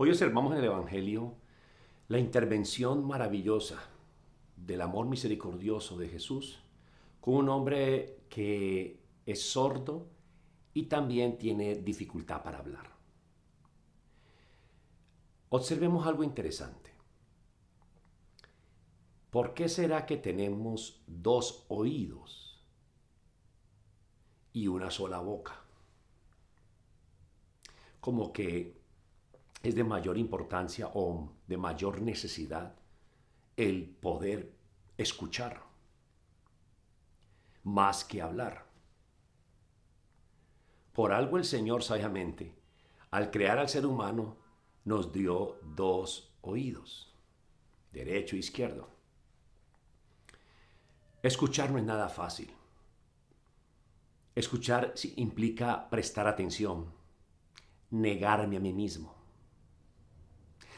Hoy observamos en el Evangelio la intervención maravillosa del amor misericordioso de Jesús con un hombre que es sordo y también tiene dificultad para hablar. Observemos algo interesante. ¿Por qué será que tenemos dos oídos y una sola boca? Como que es de mayor importancia o de mayor necesidad el poder escuchar más que hablar. Por algo el Señor sabiamente, al crear al ser humano, nos dio dos oídos, derecho e izquierdo. Escuchar no es nada fácil. Escuchar implica prestar atención, negarme a mí mismo,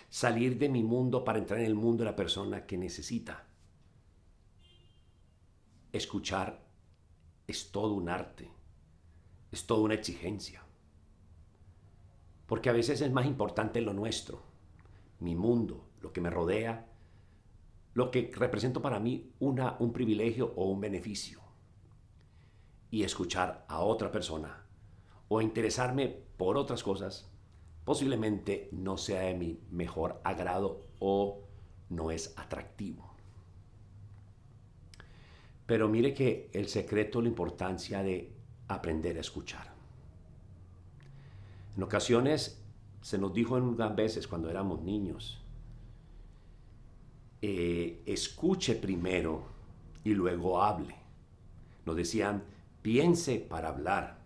salir de mi mundo para entrar en el mundo de la persona que necesita. Escuchar es todo un arte, es toda una exigencia, porque a veces es más importante lo nuestro, mi mundo, lo que me rodea, lo que represento para mí un privilegio o un beneficio. Y escuchar a otra persona o interesarme por otras cosas posiblemente no sea de mi mejor agrado o no es atractivo. Pero mire que el secreto, la importancia de aprender a escuchar. En ocasiones se nos dijo en unas veces cuando éramos niños, escuche primero y luego hable. Nos decían, piense para hablar,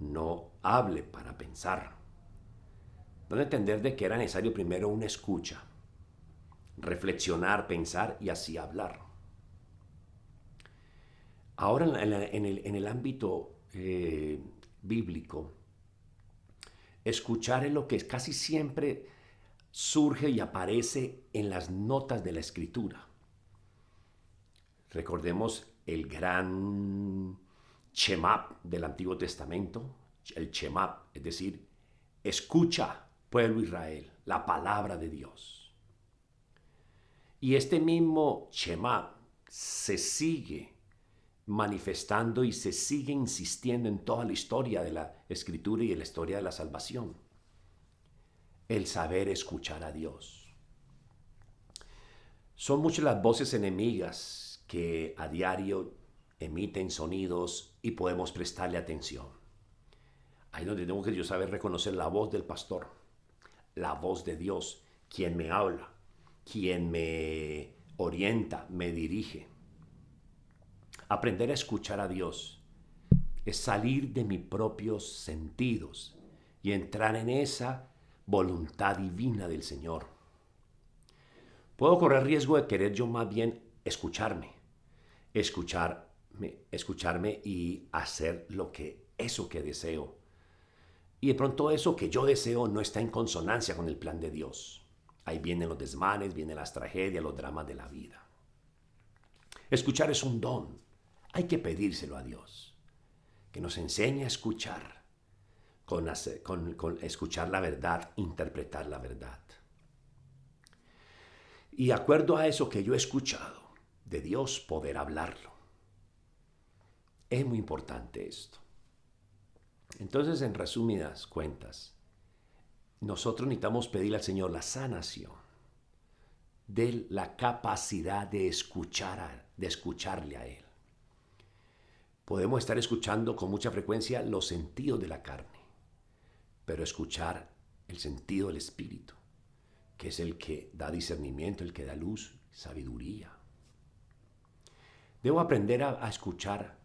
no hable para pensar. Dando a entender de que era necesario primero una escucha, reflexionar, pensar y así hablar. Ahora en el ámbito bíblico, escuchar es lo que casi siempre surge y aparece en las notas de la escritura. Recordemos el gran Shema del Antiguo Testamento, el Shema, es decir, escucha, pueblo Israel, la palabra de Dios. Y este mismo Shema se sigue manifestando y se sigue insistiendo en toda la historia de la escritura y en la historia de la salvación. El saber escuchar a Dios. Son muchas las voces enemigas que a diario emiten sonidos y podemos prestarle atención. Ahí donde tengo que yo saber reconocer la voz del pastor, la voz de Dios, quien me habla, quien me orienta, me dirige. Aprender a escuchar a Dios es salir de mis propios sentidos y entrar en esa voluntad divina del Señor. Puedo correr riesgo de querer yo más bien escucharme y hacer eso que deseo. Y de pronto eso que yo deseo no está en consonancia con el plan de Dios. Ahí vienen los desmanes, vienen las tragedias, los dramas de la vida. Escuchar es un don. Hay que pedírselo a Dios. Que nos enseñe a escuchar. Con escuchar la verdad, interpretar la verdad. Y de acuerdo a eso que yo he escuchado de Dios, poder hablarlo. Es muy importante esto. Entonces, en resumidas cuentas, nosotros necesitamos pedirle al Señor la sanación de la capacidad de escucharle a Él. Podemos estar escuchando con mucha frecuencia los sentidos de la carne, pero escuchar el sentido del Espíritu, que es el que da discernimiento, el que da luz, sabiduría. Debo aprender a escuchar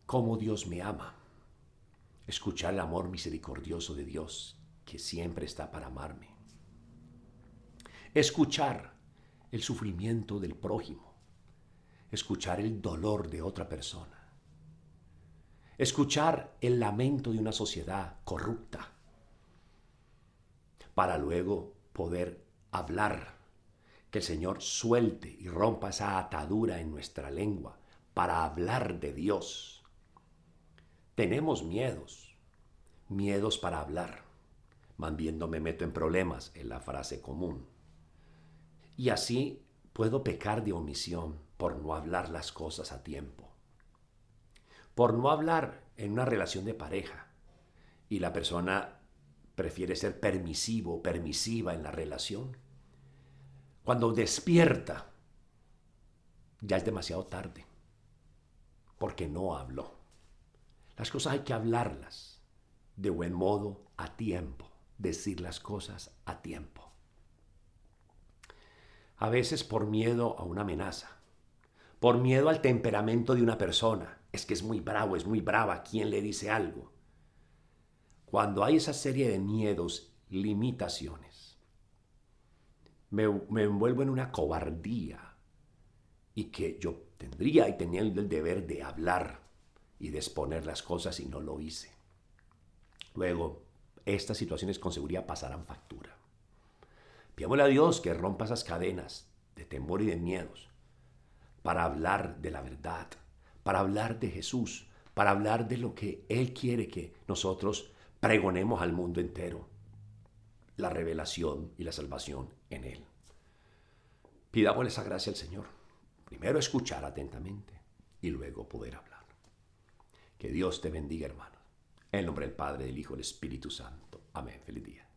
cómo Dios me ama, escuchar el amor misericordioso de Dios, que siempre está para amarme. Escuchar el sufrimiento del prójimo, escuchar el dolor de otra persona, escuchar el lamento de una sociedad corrupta, para luego poder hablar, que el Señor suelte y rompa esa atadura en nuestra lengua para hablar de Dios. Tenemos miedos para hablar, más bien no me meto en problemas, es la frase común. Y así puedo pecar de omisión por no hablar las cosas a tiempo. Por no hablar en una relación de pareja y la persona prefiere ser permisivo, permisiva en la relación. Cuando despierta, ya es demasiado tarde, porque no habló. Las cosas hay que hablarlas de buen modo, a tiempo, decir las cosas a tiempo. A veces por miedo a una amenaza, por miedo al temperamento de una persona. Es que es muy bravo, es muy brava, ¿quién le dice algo? Cuando hay esa serie de miedos, limitaciones, me envuelvo en una cobardía y que yo tendría y tenía el deber de hablar y de exponer las cosas y no lo hice. Luego, estas situaciones con seguridad pasarán factura. Pidámosle a Dios que rompa esas cadenas de temor y de miedos para hablar de la verdad, para hablar de Jesús, para hablar de lo que Él quiere que nosotros pregonemos al mundo entero, la revelación y la salvación en Él. Pidámosle esa gracia al Señor. Primero escuchar atentamente y luego poder hablar. Que Dios te bendiga, hermano. En el nombre del Padre, del Hijo y del Espíritu Santo. Amén. Feliz día.